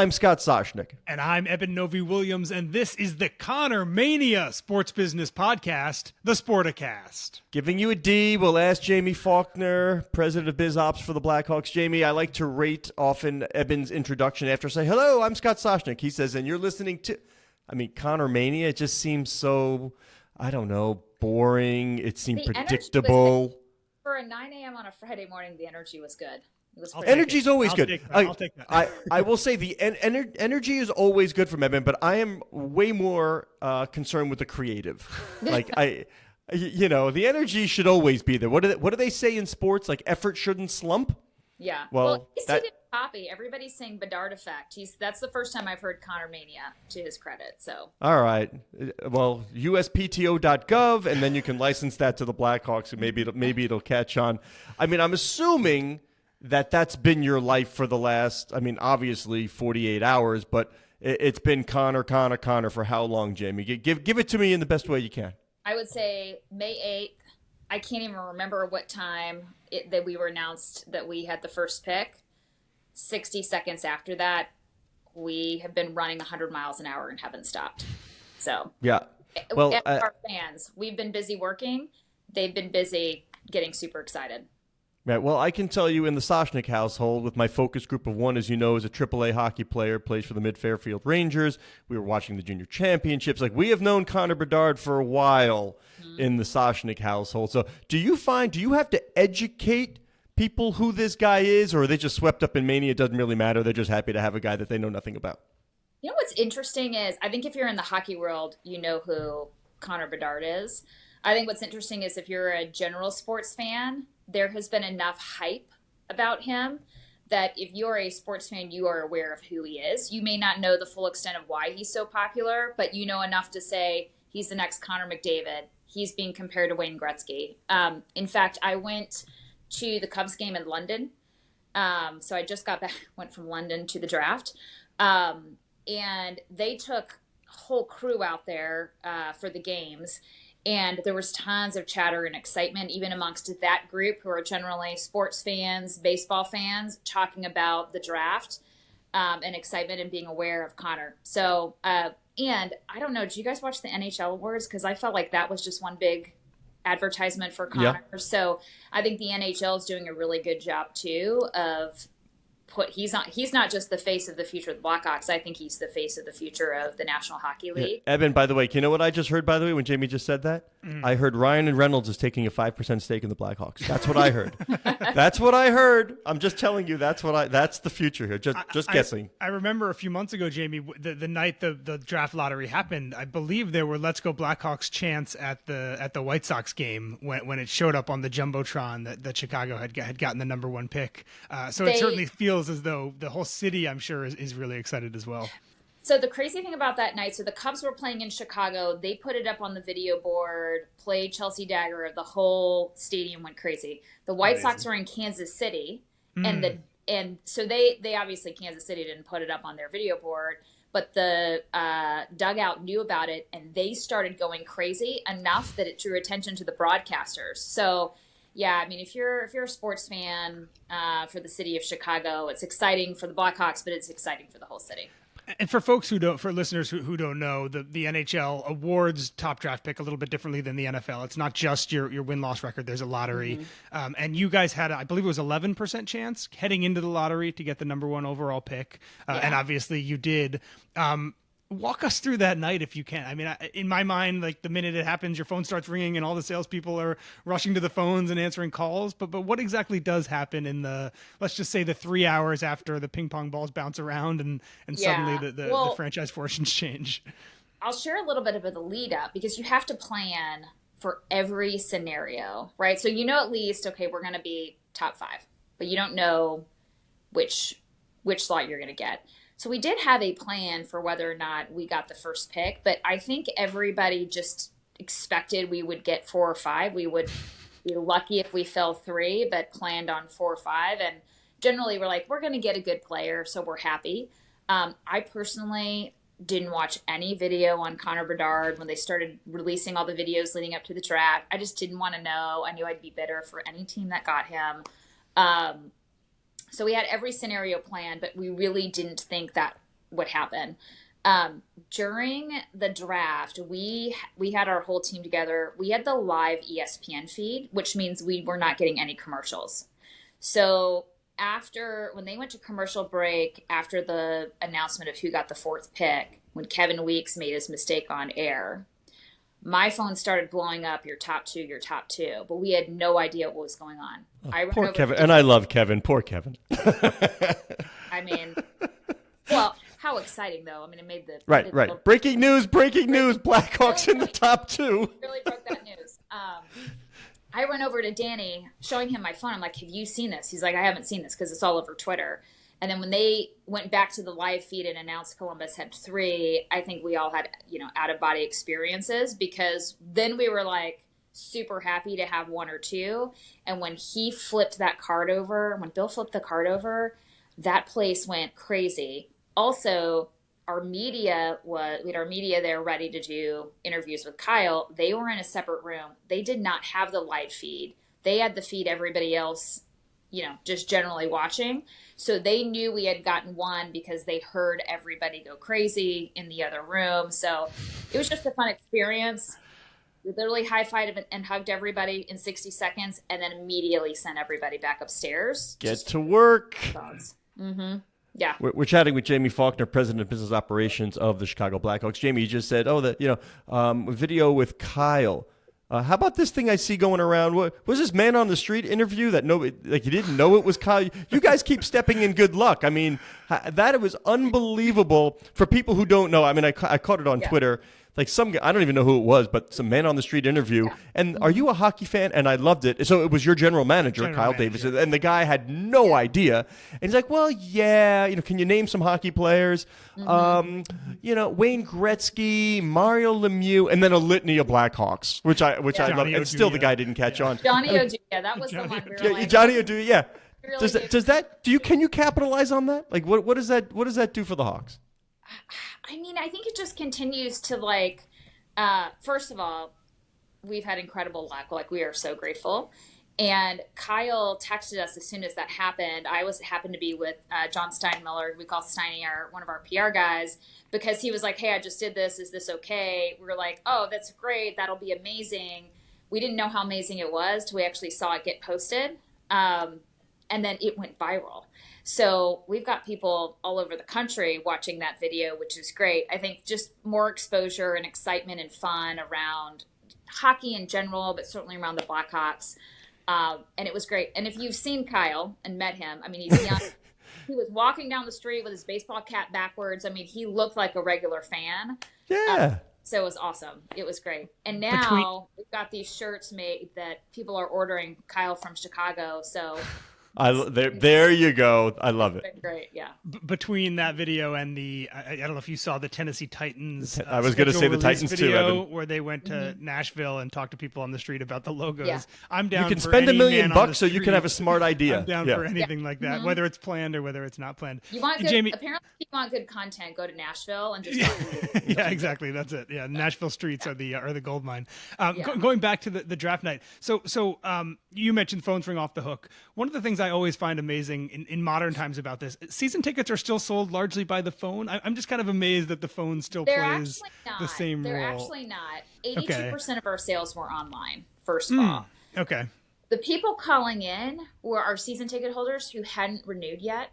I'm Scott Soshnick. And I'm Eben Novy-Williams, and this is the Connor Mania Sports Business Podcast, the Sporticast. Giving you a D, we'll ask Jaime Faulkner, president of Biz Ops for the Blackhawks. Jaime, I like to rate often Eben's introduction after I say, hello, I'm Scott Soshnick. He says, and you're listening to, Connor Mania. It just seems so, I don't know, boring. It seemed predictable. For a 9 a.m. on a Friday morning, the energy was good. Energy's always good. I'll take that. I will say the energy is always good from Eben, but I am way more concerned with the creative. Like the energy should always be there. What do they say in sports? Like effort shouldn't slump. Yeah. Well, he didn't copy. Everybody's saying Bedard effect. That's the first time I've heard Connor Mania, to his credit. So. All right. Well, USPTO.gov, and then you can license that to the Blackhawks, and maybe it'll catch on. I'm assuming that's been your life for the last, obviously 48 hours, but it's been Connor for how long, Jaime? Give it to me in the best way you can. I would say May 8th. I can't even remember what time that we were announced that we had the first pick. 60 seconds after that, we have been running 100 miles an hour and haven't stopped. So, yeah. Well, our fans, we've been busy working. They've been busy getting super excited. Right. Well, I can tell you in the Soshnick household, with my focus group of one, as you know, is a AAA hockey player, plays for the Mid-Fairfield Rangers. We were watching the junior championships. Like, we have known Connor Bedard for a while in the Soshnick household. So do you have to educate people who this guy is, or are they just swept up in mania? It doesn't really matter. They're just happy to have a guy that they know nothing about. You know what's interesting is, I think if you're in the hockey world, you know who Connor Bedard is. I think what's interesting is if you're a general sports fan, there has been enough hype about him that if you're a sports fan, you are aware of who he is. You may not know the full extent of why he's so popular, but you know enough to say he's the next Connor McDavid. He's being compared to Wayne Gretzky. In fact, I went to the Cubs game in London. So I just went from London to the draft. And they took a whole crew out there for the games. And there was tons of chatter and excitement, even amongst that group who are generally sports fans, baseball fans, talking about the draft and excitement and being aware of Connor. So, and I don't know, did you guys watch the NHL awards? Because I felt like that was just one big advertisement for Connor. Yeah. So I think the NHL is doing a really good job too of he's not just the face of the future of the Blackhawks. I think he's the face of the future of the National Hockey League. Yeah. Eben, by the way, can you know what I just heard, by the way, when Jaime just said that? I heard Ryan and Reynolds is taking a 5% stake in the Blackhawks. That's what I heard. That's what I heard. I'm just telling you, that's the future here. Just guessing. I remember a few months ago, Jaime, the night the draft lottery happened, I believe there were Let's Go Blackhawks chants at the White Sox game when it showed up on the Jumbotron that Chicago had gotten the number one pick. So it certainly feels as though the whole city, I'm sure, is really excited as well. So the crazy thing about that night, so the Cubs were playing in Chicago. They put it up on the video board, played Chelsea Dagger. The whole stadium went crazy. The White Sox were in Kansas City, and so they obviously, Kansas City didn't put it up on their video board, but the dugout knew about it, and they started going crazy enough that it drew attention to the broadcasters. So yeah, if you're a sports fan for the city of Chicago, it's exciting for the Blackhawks, but it's exciting for the whole city. And for listeners who don't know, the NHL awards top draft pick a little bit differently than the NFL. It's not just your win-loss record. There's a lottery. And you guys had, I believe it was 11% chance heading into the lottery to get the number one overall pick. And obviously you did. Walk us through that night if you can. In my mind, like the minute it happens, your phone starts ringing and all the salespeople are rushing to the phones and answering calls. But what exactly does happen in let's just say the 3 hours after the ping pong balls bounce around and suddenly the franchise fortunes change? I'll share a little bit of the lead up because you have to plan for every scenario, right? So at least, okay, we're going to be top 5, but you don't know which slot you're going to get. So we did have a plan for whether or not we got the first pick, but I think everybody just expected we would get 4 or 5. We would be lucky if we fell 3, but planned on 4 or 5. And generally we're like, we're going to get a good player, so we're happy. I personally didn't watch any video on Connor Bedard when they started releasing all the videos leading up to the draft. I just didn't want to know. I knew I'd be bitter for any team that got him. So we had every scenario planned, but we really didn't think that what happened. During the draft, we had our whole team together. We had the live ESPN feed, which means we were not getting any commercials. So when they went to commercial break, after the announcement of who got the 4th pick, when Kevin Weeks made his mistake on air, my phone started blowing up, your top two, but we had no idea what was going on. Poor Kevin. And I love Kevin. Poor Kevin. I mean, well, how exciting, though. I mean, it made the... Right. Breaking news. Blackhawks in the top 2. Really broke that news. I went over to Danny, showing him my phone. I'm like, have you seen this? He's like, I haven't seen this because it's all over Twitter. And then when they went back to the live feed and announced Columbus had 3, I think we all had, out-of-body experiences, because then we were like super happy to have 1 or 2. And when Bill flipped the card over, that place went crazy. Also, we had our media there ready to do interviews with Kyle. They were in a separate room. They did not have the live feed. They had the feed everybody else, just generally watching. So they knew we had gotten 1 because they heard everybody go crazy in the other room. So it was just a fun experience. We literally high-fived and hugged everybody in 60 seconds and then immediately sent everybody back upstairs. Get to work. Mm-hmm. Yeah. We're chatting with Jaime Faulkner, President of Business Operations of the Chicago Blackhawks. Jamie, you just said, video with Kyle. How about this thing I see going around? What was this man on the street interview that nobody, like, you didn't know it was Kyle? You guys keep stepping in good luck. I mean, that was unbelievable for people who don't know. I mean, I caught it on Twitter. Like some guy, I don't even know who it was, but some man on the street interview. Yeah. And are you a hockey fan? And I loved it. So it was your general manager, Kyle Davis, and the guy had no idea. And he's like, well, yeah, can you name some hockey players? Mm-hmm. Wayne Gretzky, Mario Lemieux, and then a litany of Blackhawks, which I love. And still the guy didn't catch on. Johnny Oduya, that was the one. Johnny Oduya, yeah. Really can you capitalize on that? Like, what does that do for the Hawks? I mean, I think it just continues to first of all, we've had incredible luck. Like, we are so grateful. And Kyle texted us as soon as that happened. I happened to be with John Steinmiller. We call Steiny one of our PR guys, because he was like, hey, I just did this. Is this okay? We were like, oh, that's great. That'll be amazing. We didn't know how amazing it was till we actually saw it get posted. And then it went viral. So we've got people all over the country watching that video, which is great. I think just more exposure and excitement and fun around hockey in general, but certainly around the Blackhawks. And it was great. And if you've seen Kyle and met him, I mean, he's young. He was walking down the street with his baseball cap backwards. I mean, he looked like a regular fan. Yeah. So it was awesome. It was great. And now we've got these shirts made that people are ordering Kyle from Chicago. So... There you go. I love it. It's been great, yeah. Between that video and I don't know if you saw the Tennessee Titans. I was going to say the Titans video too, where they went to Nashville and talked to people on the street about the logos. Yeah. I'm down. You can for spend $1 million bucks so you can have a smart idea. I'm down for anything like that, whether it's planned or whether it's not planned. You want good, Jamie, apparently, if you want good content, go to Nashville and just. Yeah, exactly. That's it. Yeah, Nashville streets are the gold mine. Going back to the draft night. So you mentioned phones ring off the hook. One of the things I always find amazing in modern times about this, season tickets are still sold largely by the phone. I'm just kind of amazed that the phone still plays the same role. They're actually not. 82% of our sales were online, first of all. Okay. The people calling in were our season ticket holders who hadn't renewed yet.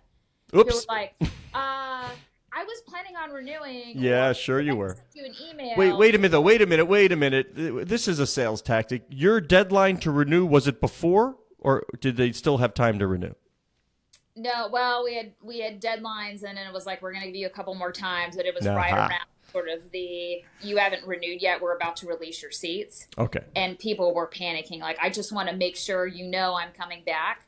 Oops. Who were like, I was planning on renewing. Yeah, sure you were. You an email. Wait a minute. This is a sales tactic. Your deadline to renew, was it before, or did they still have time to renew? No, well, we had deadlines, and then it was like, we're going to give you a couple more times, but it was right around sort of you haven't renewed yet, we're about to release your seats. Okay. And people were panicking, like, I just want to make sure I'm coming back.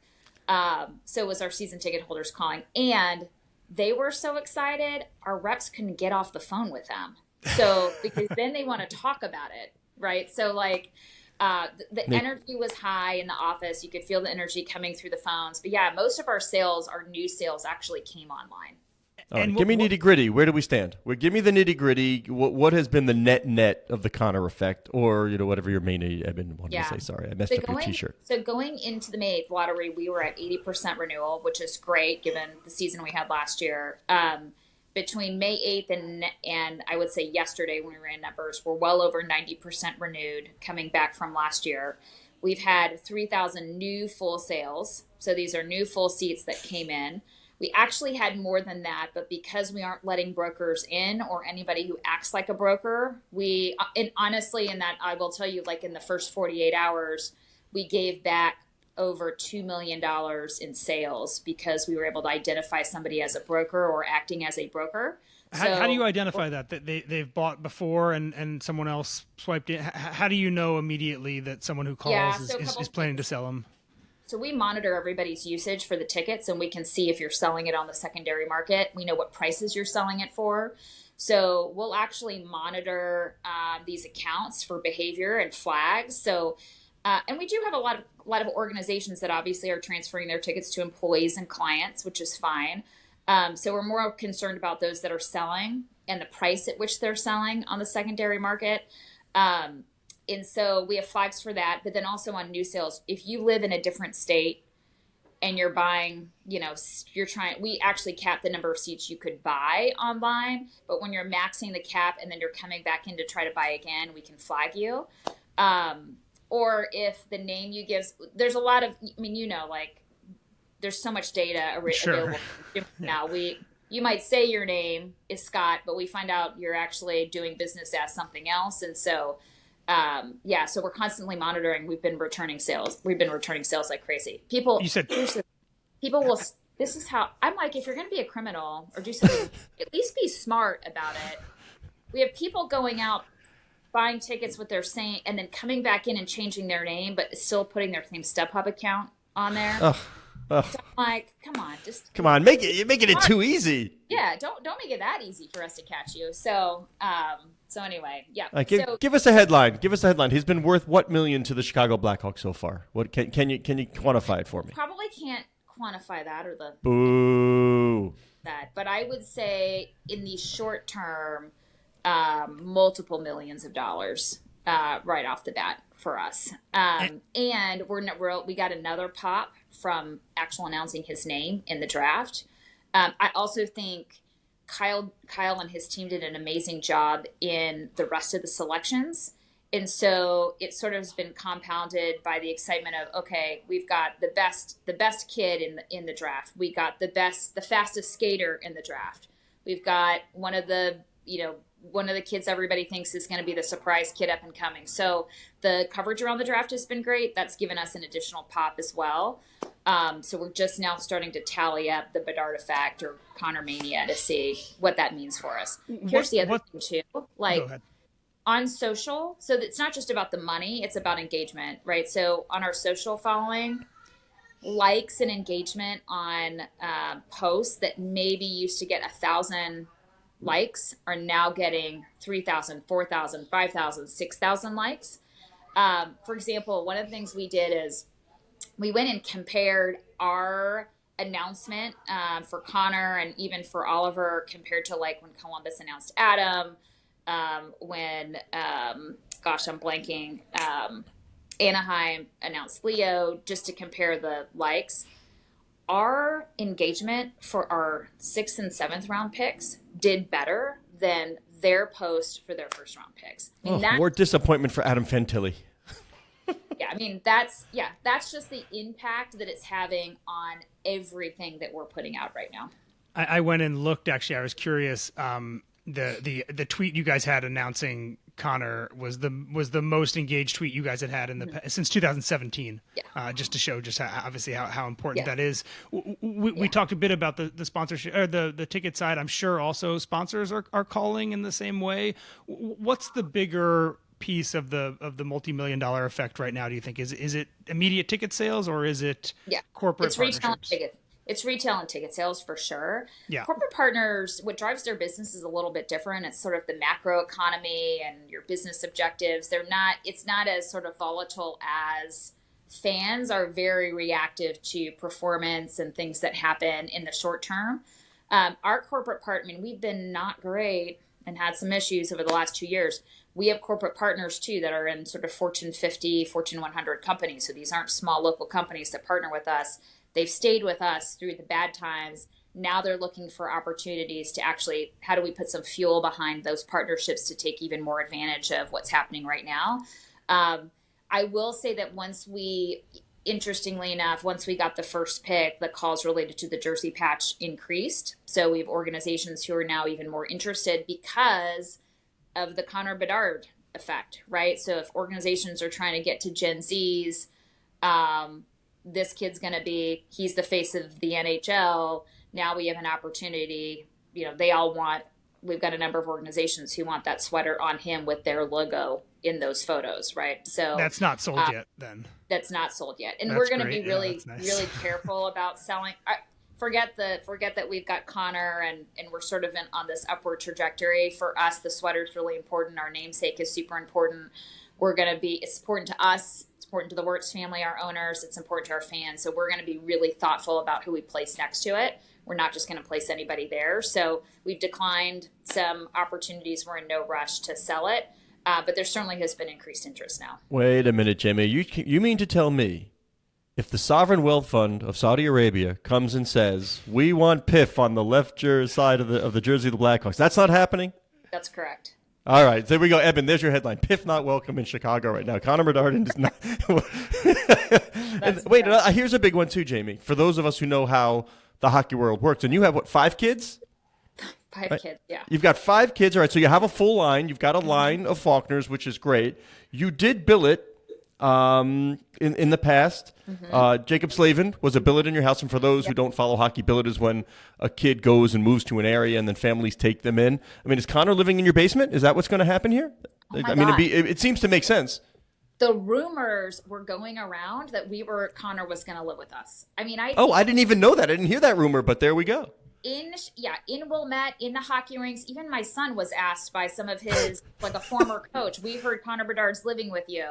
So it was our season ticket holders calling, and they were so excited, our reps couldn't get off the phone with them. So, because then they want to talk about it, right? So, like, the energy was high in the office. You could feel the energy coming through the phones. But yeah, most of our new sales actually came online. All right, give me nitty gritty. Where do we stand? Give me the nitty gritty. What has been the net of the Connor effect, or whatever your main Eben wanted to say? Sorry, I messed up your T-shirt. So going into the May 8th lottery, we were at 80% renewal, which is great given the season we had last year. But between May 8th and I would say yesterday when we ran numbers, we're well over 90% renewed coming back from last year. We've had 3,000 new full sales. So these are new full seats that came in. We actually had more than that, but because we aren't letting brokers in or anybody who acts like a broker, and honestly, in that I will tell you, like in the first 48 hours, we gave back over $2 million in sales because we were able to identify somebody as a broker or acting as a broker. How do you identify that they've bought before and someone else swiped in? How do you know immediately that someone who calls is planning to sell them? So we monitor everybody's usage for the tickets, and we can see if you're selling it on the secondary market. We know what prices you're selling it for. So we'll actually monitor these accounts for behavior and flags. So, and we do have a lot of organizations that obviously are transferring their tickets to employees and clients, which is fine. So we're more concerned about those that are selling and the price at which they're selling on the secondary market. And so we have flags for that, but then also on new sales, if you live in a different state and you're buying, we actually cap the number of seats you could buy online, but when you're maxing the cap and then you're coming back in to try to buy again, we can flag you. Or if the name you give, there's a lot of, there's so much data available now. You might say your name is Scott, but we find out you're actually doing business as something else. And so, so we're constantly monitoring. We've been returning sales. We've been returning sales like crazy. People will, this is how, I'm like, if you're going to be a criminal or do something, at least be smart about it. We have people going out, buying tickets with their saying, and then coming back in and changing their name, but still putting their same StubHub account on there. So I'm like, come on, you're making it too easy. Yeah, don't make it that easy for us to catch you. So, anyway, yeah. Give us a headline. He's been worth what million to the Chicago Blackhawks so far? What can you quantify it for me? Probably can't quantify that or the boo that, but I would say in the short term, multiple millions of dollars right off the bat for us. And we got another pop from actual announcing his name in the draft. I also think Kyle and his team did an amazing job in the rest of the selections. And so it sort of has been compounded by the excitement of, okay, we've got the best kid in the draft. We got the fastest skater in the draft. We've got one of the kids everybody thinks is going to be the surprise kid up and coming. So the coverage around the draft has been great. That's given us an additional pop as well. So we're just now starting to tally up the Bedard effect or Connor mania to see what that means for us. Here's the other thing too, on social. So it's not just about the money, it's about engagement, right? So on our social following, likes and engagement on posts that maybe used to get 1,000 likes are now getting 3,000, 4,000, 5,000, 6,000 likes. For example, one of the things we did is we went and compared our announcement for Connor and even for Oliver compared to like when Columbus announced Adam, when, I'm blanking, Anaheim announced Leo, just to compare the likes. Our engagement for our 6th and 7th round picks did better than their post for their first round picks. More disappointment for Adam Fantilli. That's just the impact that it's having on everything that we're putting out right now. I went and looked, actually, I was curious. The tweet you guys had announcing Connor was the most engaged tweet you guys had in since 2017. Just to show how important that is. We talked a bit about the sponsorship or the ticket side. I'm sure also sponsors are calling in the same way. What's the bigger piece of the multi-million-dollar effect right now, do you think? Is it immediate ticket sales or is it corporate partnerships? It's retail and ticket sales for sure. Yeah. Corporate partners, what drives their business is a little bit different. It's sort of the macro economy and your business objectives. It's not as sort of volatile as fans are very reactive to performance and things that happen in the short term. Our corporate partner, we've been not great and had some issues over the last 2 years. We have corporate partners too that are in sort of Fortune 50, Fortune 100 companies. So these aren't small local companies that partner with us. They've stayed with us through the bad times. Now they're looking for opportunities to actually, how do we put some fuel behind those partnerships to take even more advantage of what's happening right now? I will say that interestingly enough, once we got the first pick, the calls related to the jersey patch increased. So we have organizations who are now even more interested because of the Connor Bedard effect, right? So if organizations are trying to get to Gen Zs, this kid's going to he's the face of the NHL. Now we have an opportunity, we've got a number of organizations who want that sweater on him with their logo in those photos, right? So that's not sold yet then. That's not sold yet. And that's we're going to great. be really careful about selling. Forget that we've got Connor and we're sort of on this upward trajectory. For us, the sweater's really important. Our namesake is super important. It's important to us. It's important to the Wirtz family, our owners. It's important to our fans. So we're going to be really thoughtful about who we place next to it. We're not just going to place anybody there. So we've declined some opportunities. We're in no rush to sell it. But there certainly has been increased interest now. Wait a minute, Jimmy. You mean to tell me if the Sovereign Wealth Fund of Saudi Arabia comes and says, we want Piff on the left side of the jersey of the Blackhawks, that's not happening? That's correct. All right, there we go. Eben, there's your headline. Piff not welcome in Chicago right now. Connor Bedard is not. Wait, here's a big one too, Jamie. For those of us who know how the hockey world works, and you have, 5 kids? 5 right? kids, yeah. You've got 5 kids. All right, so you have a full line. You've got a line of Faulkners, which is great. You did billet in the past. Jacob Slavin was a billet in your house. And for those who don't follow hockey, billet is when a kid goes and moves to an area and then families take them in. I mean, is Connor living in your basement? Is that what's going to happen here? Oh my God. It seems to make sense. The rumors were going around that Connor was going to live with us. I didn't even know that. I didn't hear that rumor, but there we go. In Wilmette, in the hockey rinks, even my son was asked by some of his, like a former coach, we heard Connor Bedard's living with you.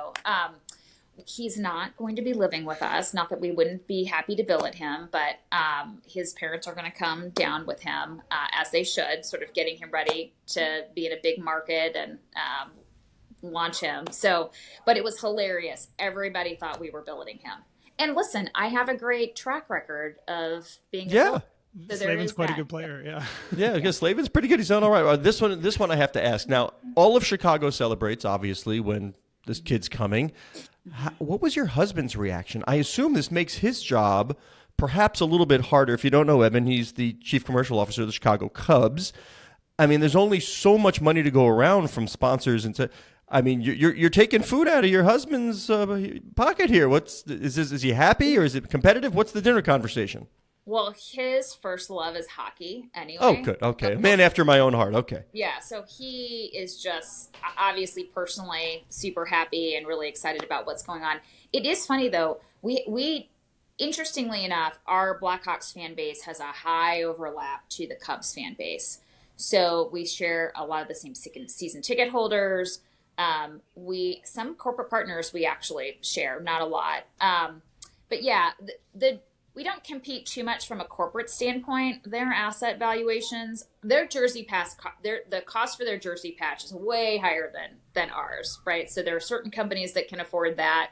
He's not going to be living with us. Not that we wouldn't be happy to billet him, but his parents are going to come down with him, as they should, sort of getting him ready to be in a big market and launch him. So, but it was hilarious. Everybody thought we were billeting him. And listen, I have a great track record of being a billet. So Slavin's quite a good player, yeah. Yeah, because Slavin's pretty good. He's done all right. This one I have to ask. Now, all of Chicago celebrates, obviously, when this kid's coming. What was your husband's reaction? I assume this makes his job perhaps a little bit harder. If you don't know Eben, he's the chief commercial officer of the Chicago Cubs. I mean, there's only so much money to go around from sponsors you're taking food out of your husband's pocket here. Is he happy or is it competitive? What's the dinner conversation? Well, his first love is hockey anyway. Oh, good. Okay. A man after my own heart. Okay. Yeah. So he is just obviously personally super happy and really excited about what's going on. It is funny, though. We interestingly enough, our Blackhawks fan base has a high overlap to the Cubs fan base. So we share a lot of the same season ticket holders. Some corporate partners we actually share, not a lot. But yeah, we don't compete too much from a corporate standpoint. Their asset valuations, their jersey patch, the cost for their jersey patch is way higher than ours, right? So there are certain companies that can afford that.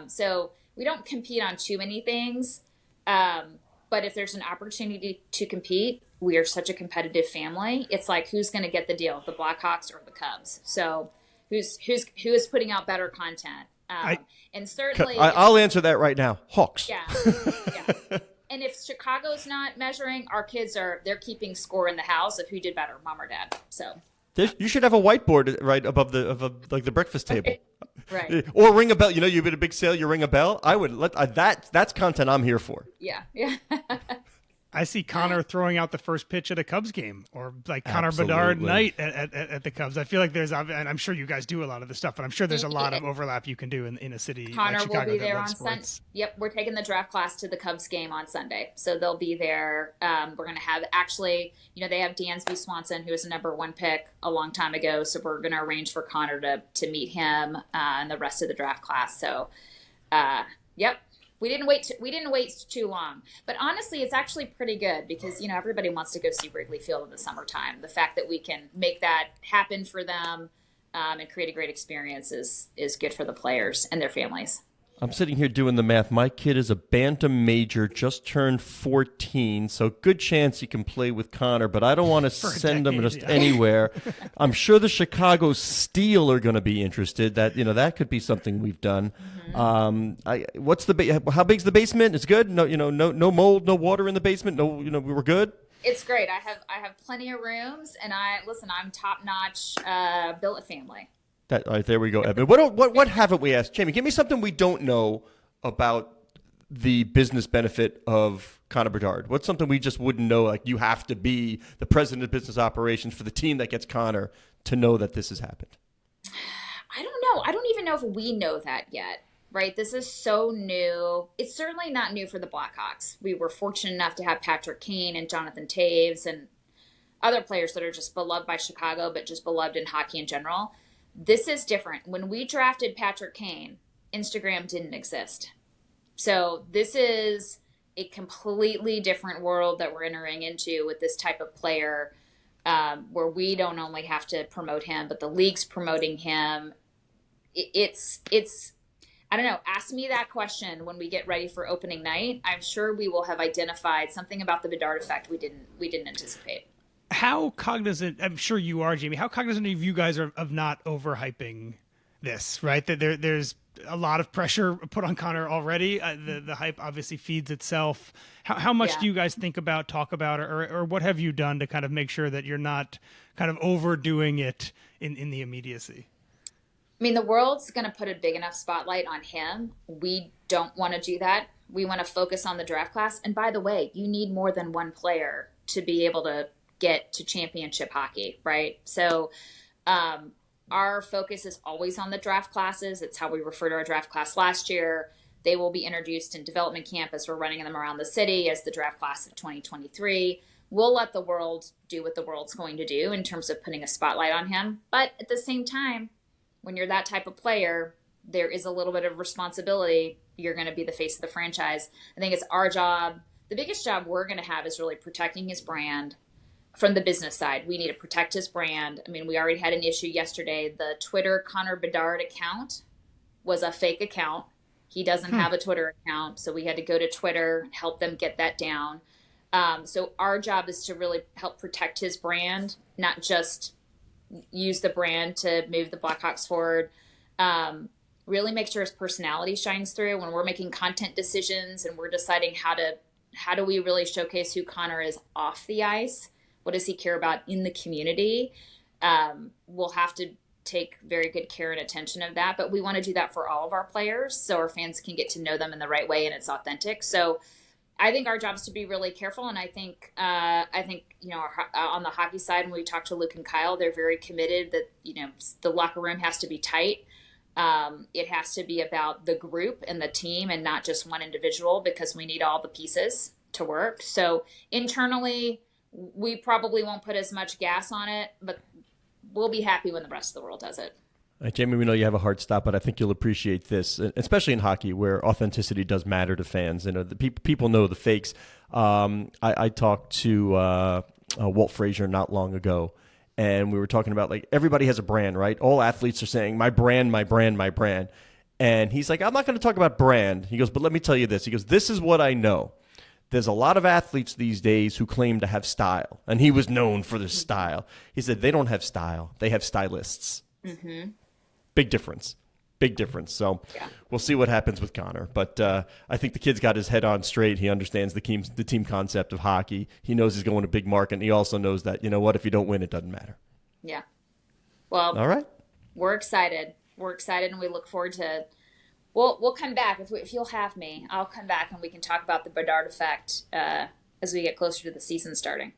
So we don't compete on too many things. But if there's an opportunity to compete, we are such a competitive family. It's like, who's going to get the deal, the Blackhawks or the Cubs? So who is putting out better content? And certainly, I'll answer that right now. Hawks. Yeah. And if Chicago's not measuring, our kids they're keeping score in the house of who did better, mom or dad. So you should have a whiteboard right above the breakfast table. Right. Or ring a bell. You bid a big sale, you ring a bell. I would that's content I'm here for. Yeah. I see Connor throwing out the first pitch at a Cubs game, or like Connor Bedard night at the Cubs. I feel like and I'm sure you guys do a lot of this stuff, but I'm sure there's a lot of overlap you can do in a city Connor like Chicago will be there on Sunday. Yep, we're taking the draft class to the Cubs game on Sunday, so they'll be there. We're going to have they have Dansby Swanson, who was a number 1 pick a long time ago, so we're going to arrange for Connor to meet him and the rest of the draft class. So, yep. We didn't wait too long, but honestly, it's actually pretty good because everybody wants to go see Wrigley Field in the summertime. The fact that we can make that happen for them and create a great experience is good for the players and their families. I'm sitting here doing the math. My kid is a bantam major, just turned 14, so good chance he can play with Connor, but I don't want to send him just anywhere. I'm sure the Chicago Steel are going to be interested. That could be something we've done. Mm-hmm. How big's the basement? It's good? No mold, no water in the basement? We're good? It's great. I have plenty of rooms, and I'm top notch. Built a family. All right, there we go, Eben. What haven't we asked? Jamie, give me something we don't know about the business benefit of Connor Bedard. What's something we just wouldn't know? Like, you have to be the president of business operations for the team that gets Connor to know that this has happened. I don't know. I don't even know if we know that yet, right? This is so new. It's certainly not new for the Blackhawks. We were fortunate enough to have Patrick Kane and Jonathan Taves and other players that are just beloved by Chicago, but just beloved in hockey in general. This is different. When we drafted Patrick Kane, Instagram didn't exist. So this is a completely different world that we're entering into with this type of player, where we don't only have to promote him, but the league's promoting him. It's I don't know. Ask me that question when we get ready for opening night. I'm sure we will have identified something about the Bedard effect we didn't anticipate. How cognizant, I'm sure you are, Jamie, how cognizant of you guys are of not overhyping this, right? That there's a lot of pressure put on Connor already. The hype obviously feeds itself. How much do you guys talk about, or what have you done to kind of make sure that you're not kind of overdoing it in the immediacy? I mean, the world's going to put a big enough spotlight on him. We don't want to do that. We want to focus on the draft class. And by the way, you need more than one player to be able to get to championship hockey, right? So our focus is always on the draft classes. It's how we refer to our draft class last year. They will be introduced in development camp as we're running them around the city as the draft class of 2023. We'll let the world do what the world's going to do in terms of putting a spotlight on him. But at the same time, when you're that type of player, there is a little bit of responsibility. You're going to be the face of the franchise. I think it's our job. The biggest job we're going to have is really protecting his brand. From the business side, we need to protect his brand. I mean, we already had an issue yesterday. The Twitter Connor Bedard account was a fake account. He doesn't have a Twitter account, so we had to go to Twitter and help them get that down. So our job is to really help protect his brand, not just use the brand to move the Blackhawks forward. Really make sure his personality shines through when we're making content decisions and we're deciding how do we really showcase who Connor is off the ice. What does he care about in the community? We'll have to take very good care and attention of that, but we want to do that for all of our players so our fans can get to know them in the right way and it's authentic. So I think our job is to be really careful. And I think on the hockey side, when we talk to Luke and Kyle, they're very committed that, the locker room has to be tight. It has to be about the group and the team and not just one individual because we need all the pieces to work. So internally, we probably won't put as much gas on it, but we'll be happy when the rest of the world does it. Jamie, we know you have a hard stop, but I think you'll appreciate this, especially in hockey where authenticity does matter to fans. The people know the fakes. I talked to Walt Frazier not long ago, and we were talking about, like, everybody has a brand, right? All athletes are saying, my brand, my brand, my brand. And he's like, I'm not going to talk about brand. He goes, but let me tell you this. He goes, this is what I know. There's a lot of athletes these days who claim to have style, and he was known for this style. He said they don't have style. They have stylists. Mm-hmm. Big difference. So We'll see what happens with Connor. But I think the kid's got his head on straight. He understands the team concept of hockey. He knows he's going to a big market, and he also knows that, if you don't win, it doesn't matter. Yeah. Well, all right. We're excited. And we look forward to We'll come back. If you'll have me, I'll come back and we can talk about the Bedard effect as we get closer to the season starting.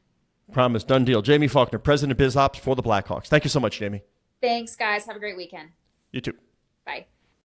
Promise. Done deal. Jaime Faulkner, President of Biz Ops for the Blackhawks. Thank you so much, Jamie. Thanks, guys. Have a great weekend. You too. Bye.